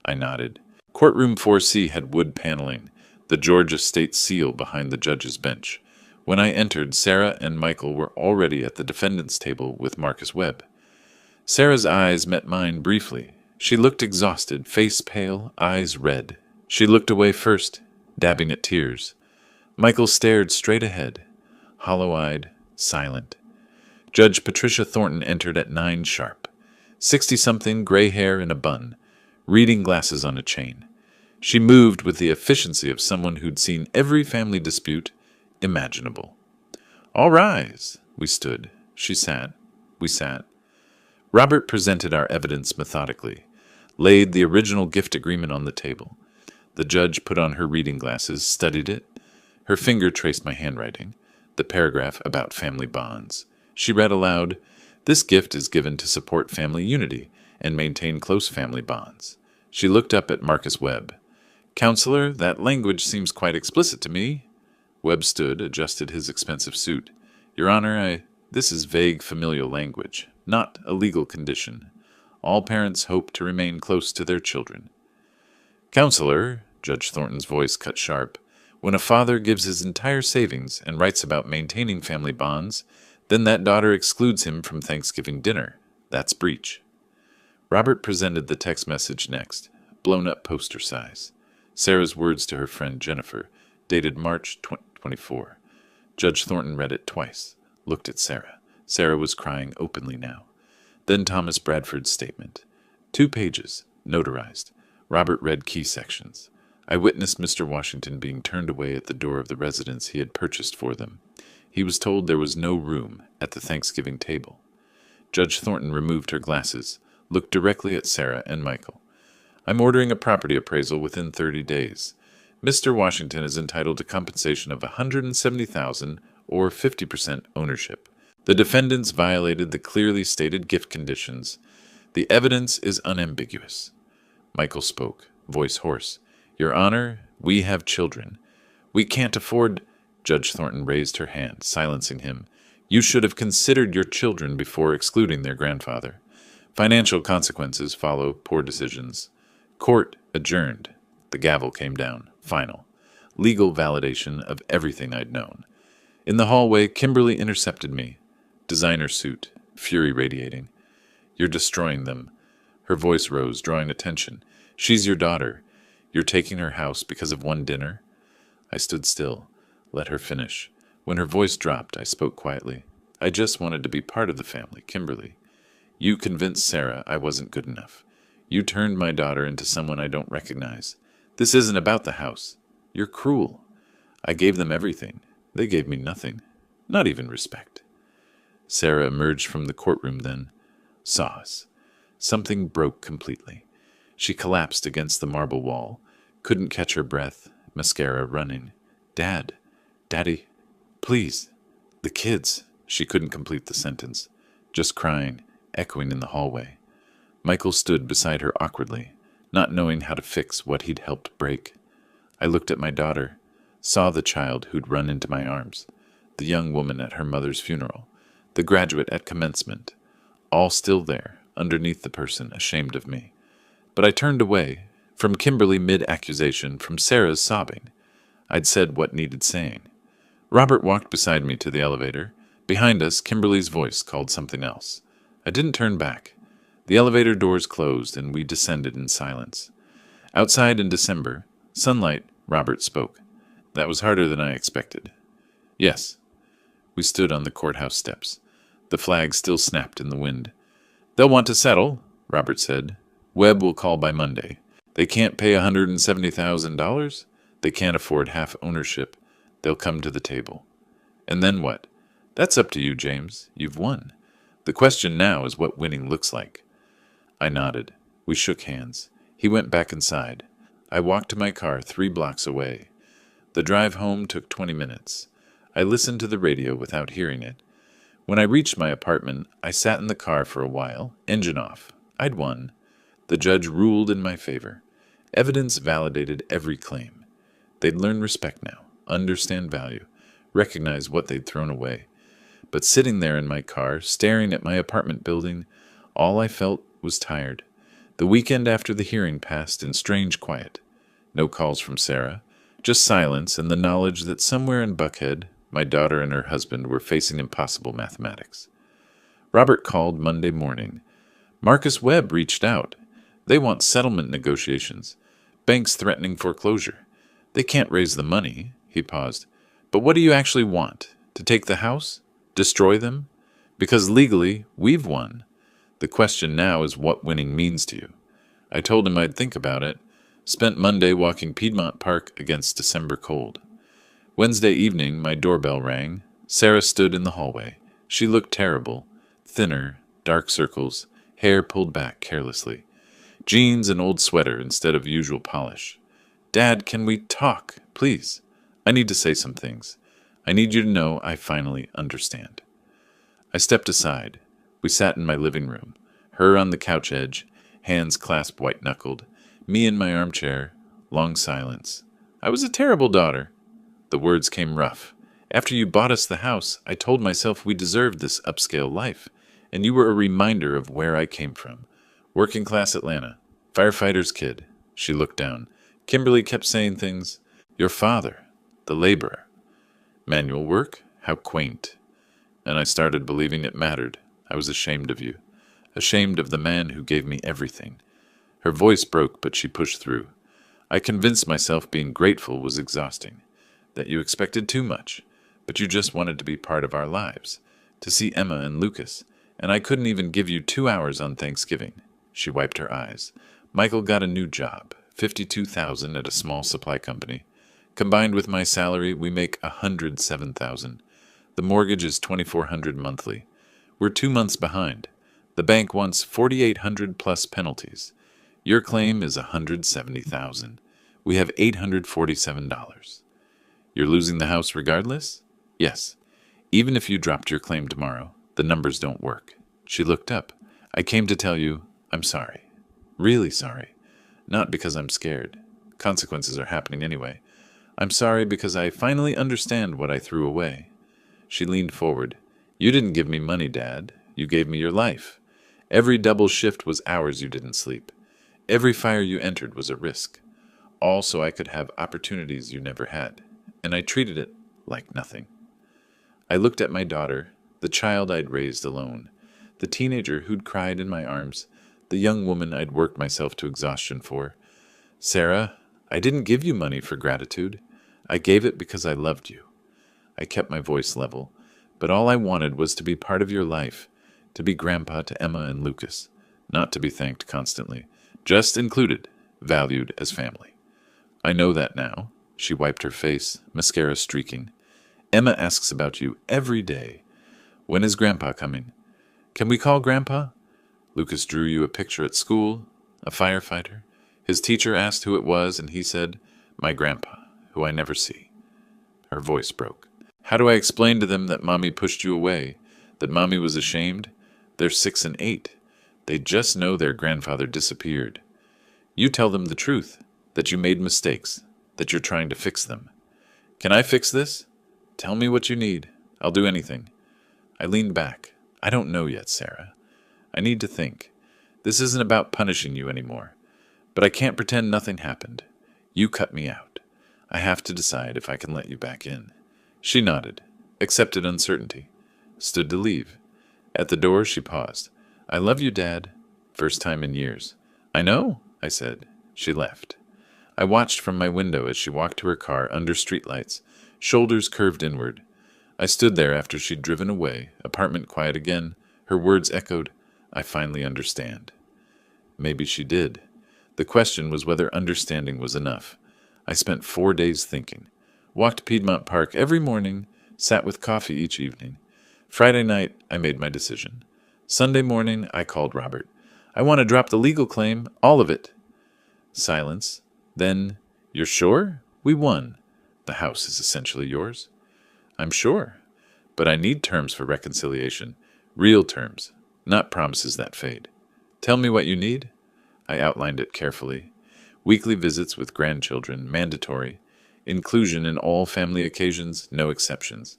I nodded. Courtroom 4C had wood paneling, the Georgia state seal behind the judge's bench. When I entered, Sarah and Michael were already at the defendant's table with Marcus Webb. Sarah's eyes met mine briefly. She looked exhausted, face pale, eyes red. She looked away first, dabbing at tears. Michael stared straight ahead, hollow-eyed, silent. Judge Patricia Thornton entered at 9 sharp. 60-something, gray hair in a bun, reading glasses on a chain. She moved with the efficiency of someone who'd seen every family dispute imaginable. All rise. We stood. She sat. We sat. Robert presented our evidence methodically, laid the original gift agreement on the table. The judge put on her reading glasses, studied it. Her finger traced my handwriting, the paragraph about family bonds. She read aloud, "This gift is given to support family unity and maintain close family bonds." She looked up at Marcus Webb. "Counselor, that language seems quite explicit to me." Webb stood, adjusted his expensive suit. "Your Honor, this is vague familial language, not a legal condition. All parents hope to remain close to their children." "Counselor," Judge Thornton's voice cut sharp, "when a father gives his entire savings and writes about maintaining family bonds, then that daughter excludes him from Thanksgiving dinner. That's breach." Robert presented the text message next, blown-up poster size. Sarah's words to her friend Jennifer, dated March 24. Judge Thornton read it twice, looked at Sarah. Sarah was crying openly now. Then Thomas Bradford's statement. 2 pages, notarized. Robert read key sections. I witnessed Mr. Washington being turned away at the door of the residence he had purchased for them. He was told there was no room at the Thanksgiving table. Judge Thornton removed her glasses, looked directly at Sarah and Michael. I'm ordering a property appraisal within 30 days. Mr. Washington is entitled to compensation of $170,000 or 50% ownership. The defendants violated the clearly stated gift conditions. The evidence is unambiguous. Michael spoke, voice hoarse. Your Honor, we have children. We can't afford... Judge Thornton raised her hand, silencing him. You should have considered your children before excluding their grandfather. Financial consequences follow poor decisions. Court adjourned. The gavel came down. Final. Legal validation of everything I'd known. In the hallway, Kimberly intercepted me. Designer suit, fury radiating. You're destroying them. Her voice rose, drawing attention. She's your daughter. You're taking her house because of one dinner? I stood still. Let her finish. When her voice dropped, I spoke quietly. I just wanted to be part of the family, Kimberly. You convinced Sarah I wasn't good enough. You turned my daughter into someone I don't recognize. This isn't about the house. You're cruel. I gave them everything. They gave me nothing. Not even respect. Sarah emerged from the courtroom then. Saw us. Something broke completely. She collapsed against the marble wall. Couldn't catch her breath. Mascara running. Dad. Daddy. Please. The kids. She couldn't complete the sentence. Just crying, echoing in the hallway. Michael stood beside her awkwardly, not knowing how to fix what he'd helped break. I looked at my daughter, saw the child who'd run into my arms, the young woman at her mother's funeral, the graduate at commencement, all still there, underneath the person ashamed of me. But I turned away, from Kimberly mid-accusation, from Sarah's sobbing. I'd said what needed saying. Robert walked beside me to the elevator. Behind us, Kimberly's voice called something else. I didn't turn back. The elevator doors closed, and we descended in silence. Outside in December, sunlight, Robert spoke. That was harder than I expected. Yes. We stood on the courthouse steps. The flag still snapped in the wind. They'll want to settle, Robert said. Webb will call by Monday. They can't pay $170,000. They can't afford half ownership. They'll come to the table. And then what? That's up to you, James. You've won. The question now is what winning looks like. I nodded. We shook hands. He went back inside. I walked to my car 3 blocks away. The drive home took 20 minutes. I listened to the radio without hearing it. When I reached my apartment, I sat in the car for a while, engine off. I'd won. The judge ruled in my favor. Evidence validated every claim. They'd learn respect now, understand value, recognize what they'd thrown away. But sitting there in my car, staring at my apartment building, all I felt was tired. The weekend after the hearing passed in strange quiet. No calls from Sarah, just silence and the knowledge that somewhere in Buckhead, my daughter and her husband were facing impossible mathematics. Robert called Monday morning. Marcus Webb reached out. They want settlement negotiations. Banks threatening foreclosure. They can't raise the money, he paused. But what do you actually want? To take the house? Destroy them? Because legally, we've won. The question now is what winning means to you. I told him I'd think about it. Spent Monday walking Piedmont Park against December cold. Wednesday evening, my doorbell rang. Sarah stood in the hallway. She looked terrible. Thinner, dark circles, hair pulled back carelessly. Jeans and old sweater instead of usual polish. Dad, can we talk, please? I need to say some things. I need you to know I finally understand. I stepped aside. We sat in my living room. Her on the couch edge, hands clasped white-knuckled. Me in my armchair. Long silence. I was a terrible daughter. The words came rough. After you bought us the house, I told myself we deserved this upscale life, and you were a reminder of where I came from. Working-class Atlanta. Firefighter's kid. She looked down. Kimberly kept saying things. Your father. The laborer. Manual work? How quaint. And I started believing it mattered. I was ashamed of you. Ashamed of the man who gave me everything. Her voice broke, but she pushed through. I convinced myself being grateful was exhausting. That you expected too much. But you just wanted to be part of our lives. To see Emma and Lucas. And I couldn't even give you 2 hours on Thanksgiving. She wiped her eyes. Michael got a new job. $52,000 at a small supply company. Combined with my salary, we make $107,000. The mortgage is $2,400 monthly. We're 2 months behind. The bank wants $4,800 plus penalties. Your claim is $170,000. We have $847. You're losing the house regardless? Yes. Even if you dropped your claim tomorrow, the numbers don't work. She looked up. I came to tell you, I'm sorry. Really sorry. Not because I'm scared. Consequences are happening anyway. I'm sorry because I finally understand what I threw away. She leaned forward. You didn't give me money, Dad. You gave me your life. Every double shift was hours you didn't sleep. Every fire you entered was a risk. All so I could have opportunities you never had. And I treated it like nothing. I looked at my daughter, the child I'd raised alone, the teenager who'd cried in my arms, the young woman I'd worked myself to exhaustion for. Sarah, I didn't give you money for gratitude. I gave it because I loved you. I kept my voice level, but all I wanted was to be part of your life, to be grandpa to Emma and Lucas, not to be thanked constantly, just included, valued as family. I know that now. She wiped her face, mascara streaking. Emma asks about you every day. When is Grandpa coming? Can we call Grandpa? Lucas drew you a picture at school, a firefighter. His teacher asked who it was, and he said, my grandpa, who I never see. Her voice broke. How do I explain to them that Mommy pushed you away, that Mommy was ashamed? They're 6 and 8. They just know their grandfather disappeared. You tell them the truth, that you made mistakes, that you're trying to fix them. Can I fix this? Tell me what you need. I'll do anything. I leaned back. I don't know yet, Sarah. I need to think. This isn't about punishing you anymore. But I can't pretend nothing happened. You cut me out. I have to decide if I can let you back in. She nodded, accepted uncertainty, stood to leave. At the door, she paused. I love you, Dad. First time in years. I know, I said. She left. I watched from my window as she walked to her car under streetlights, shoulders curved inward. I stood there after she'd driven away, apartment quiet again. Her words echoed, I finally understand. Maybe she did. The question was whether understanding was enough. I spent 4 days thinking. Walked Piedmont Park every morning, sat with coffee each evening. Friday night, I made my decision. Sunday morning, I called Robert. I want to drop the legal claim, all of it. Silence. Then, you're sure? We won. The house is essentially yours. I'm sure. But I need terms for reconciliation. Real terms, not promises that fade. Tell me what you need. I outlined it carefully. Weekly visits with grandchildren, mandatory. Inclusion in all family occasions, no exceptions.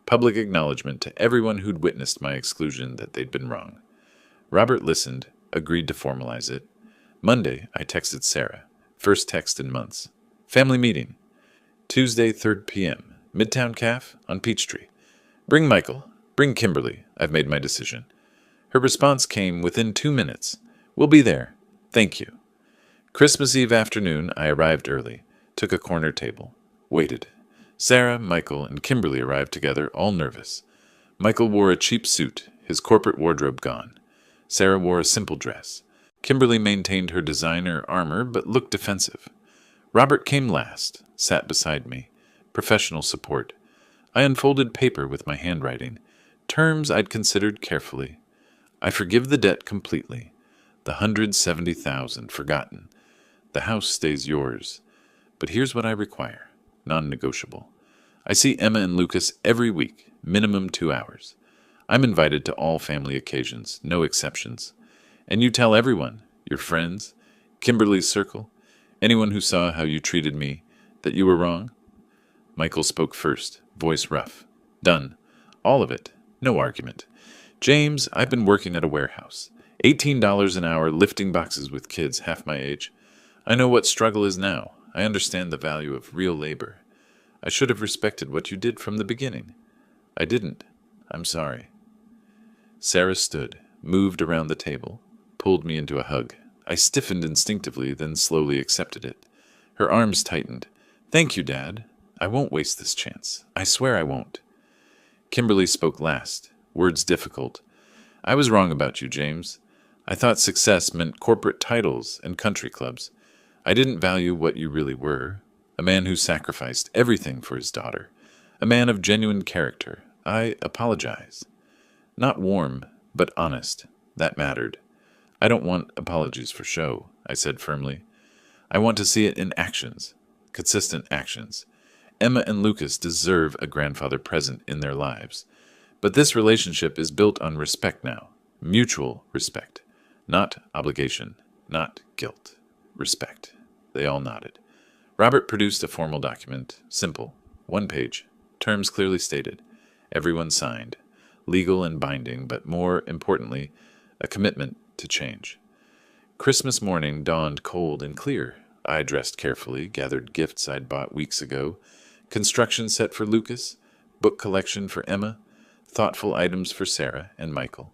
Public acknowledgement to everyone who'd witnessed my exclusion that they'd been wrong. Robert listened, agreed to formalize it. Monday, I texted Sarah. First text in months. Family meeting. Tuesday, 3 p.m. Midtown Caf on Peachtree. Bring Michael. Bring Kimberly. I've made my decision. Her response came within 2 minutes. We'll be there. Thank you. Christmas Eve afternoon, I arrived early. Took a corner table. Waited. Sarah, Michael, and Kimberly arrived together, all nervous. Michael wore a cheap suit, his corporate wardrobe gone. Sarah wore a simple dress. Kimberly maintained her designer armor, but looked defensive. Robert came last, sat beside me. Professional support. I unfolded paper with my handwriting. Terms I'd considered carefully. I forgive the debt completely. The $170,000 forgotten. The house stays yours. But here's what I require. Non-negotiable. I see Emma and Lucas every week, minimum 2 hours. I'm invited to all family occasions, no exceptions. And you tell everyone, your friends, Kimberly's circle, anyone who saw how you treated me, that you were wrong. Michael spoke first, voice rough. Done. All of it. No argument. James, I've been working at a warehouse. $18 an hour lifting boxes with kids half my age. I know what struggle is now. I understand the value of real labor. I should have respected what you did from the beginning. I didn't. I'm sorry. Sarah stood, moved around the table, pulled me into a hug. I stiffened instinctively, then slowly accepted it. Her arms tightened. Thank you, Dad. I won't waste this chance. I swear I won't. Kimberly spoke last, words difficult. I was wrong about you, James. I thought success meant corporate titles and country clubs. I didn't value what you really were. A man who sacrificed everything for his daughter. A man of genuine character. I apologize. Not warm, but honest. That mattered. I don't want apologies for show, I said firmly. I want to see it in actions. Consistent actions. Emma and Lucas deserve a grandfather present in their lives. But this relationship is built on respect now. Mutual respect. Not obligation. Not guilt. Respect. They all nodded. Robert produced a formal document. Simple. 1 page. Terms clearly stated. Everyone signed. Legal and binding, but more importantly, a commitment to change. Christmas morning dawned cold and clear. I dressed carefully, gathered gifts I'd bought weeks ago, construction set for Lucas, book collection for Emma, thoughtful items for Sarah and Michael.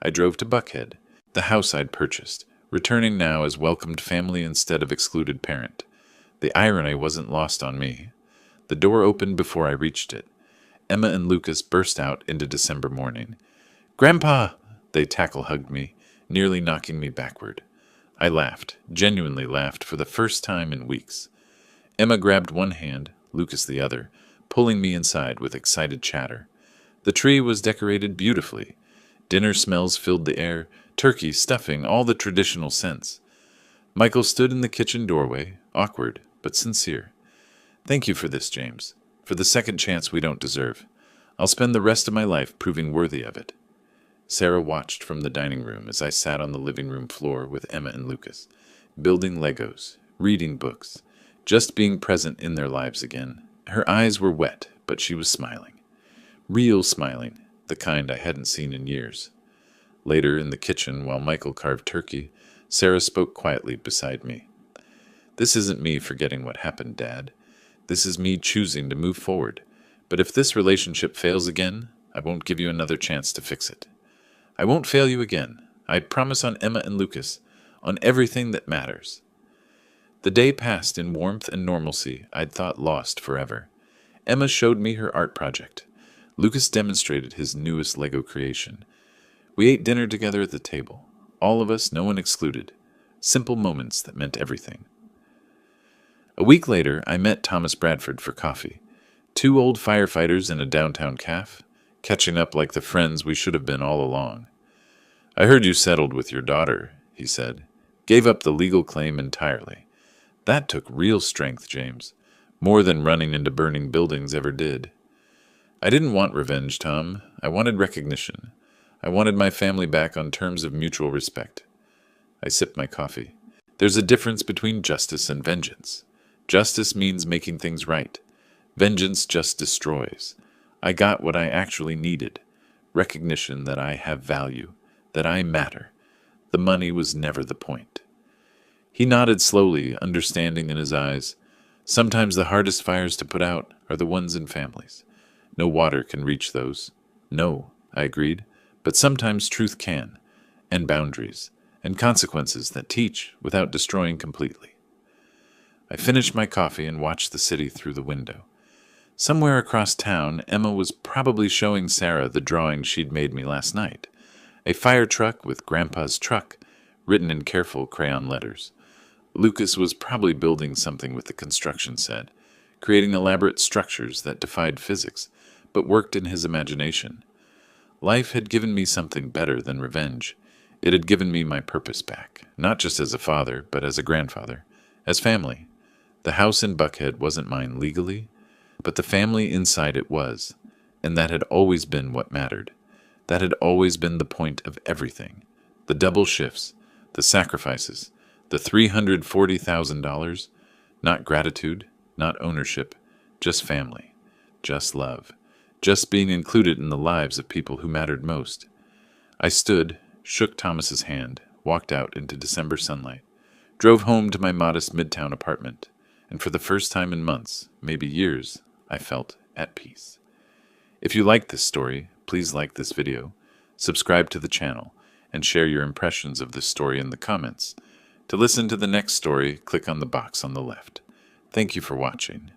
I drove to Buckhead, the house I'd purchased, returning now as welcomed family instead of excluded parent. The irony wasn't lost on me. The door opened before I reached it. Emma and Lucas burst out into December morning. "Grandpa!" They tackle-hugged me, nearly knocking me backward. I laughed, genuinely laughed for the first time in weeks. Emma grabbed one hand, Lucas the other, pulling me inside with excited chatter. The tree was decorated beautifully. Dinner smells filled the air, turkey, stuffing, all the traditional scents. Michael stood in the kitchen doorway, awkward but sincere. "Thank you for this, James, for the second chance we don't deserve. I'll spend the rest of my life proving worthy of it." Sarah watched from the dining room as I sat on the living room floor with Emma and Lucas, building Legos, reading books, just being present in their lives again. Her eyes were wet, but she was smiling. Real smiling, the kind I hadn't seen in years. Later, in the kitchen, while Michael carved turkey, Sarah spoke quietly beside me. "This isn't me forgetting what happened, Dad. This is me choosing to move forward. But if this relationship fails again, I won't give you another chance to fix it. I won't fail you again. I promise on Emma and Lucas, on everything that matters." The day passed in warmth and normalcy I'd thought lost forever. Emma showed me her art project. Lucas demonstrated his newest Lego creation. We ate dinner together at the table. All of us, no one excluded. Simple moments that meant everything. A week later, I met Thomas Bradford for coffee. 2 old firefighters in a downtown cafe, catching up like the friends we should have been all along. "I heard you settled with your daughter," he said. "Gave up the legal claim entirely. That took real strength, James. More than running into burning buildings ever did." "I didn't want revenge, Tom. I wanted recognition. I wanted my family back on terms of mutual respect." I sipped my coffee. "There's a difference between justice and vengeance. Justice means making things right. Vengeance just destroys. I got what I actually needed. Recognition that I have value, that I matter. The money was never the point." He nodded slowly, understanding in his eyes. Sometimes the hardest fires to put out are the ones in families. No water can reach those. "No," I agreed, "but sometimes truth can, and boundaries, and consequences that teach without destroying completely." I finished my coffee and watched the city through the window. Somewhere across town, Emma was probably showing Sarah the drawing she'd made me last night. A fire truck with Grandpa's truck, written in careful crayon letters. Lucas was probably building something with the construction set, creating elaborate structures that defied physics, but worked in his imagination. Life had given me something better than revenge. It had given me my purpose back, not just as a father, but as a grandfather, as family. The house in Buckhead wasn't mine legally, but the family inside it was, and that had always been what mattered. That had always been the point of everything. The double shifts, the sacrifices, the $340,000, not gratitude, not ownership, just family, just love, just being included in the lives of people who mattered most. I stood, shook Thomas's hand, walked out into December sunlight, drove home to my modest midtown apartment, and for the first time in months, maybe years, I felt at peace. If you like this story, please like this video, subscribe to the channel, and share your impressions of this story in the comments. To listen to the next story, click on the box on the left. Thank you for watching.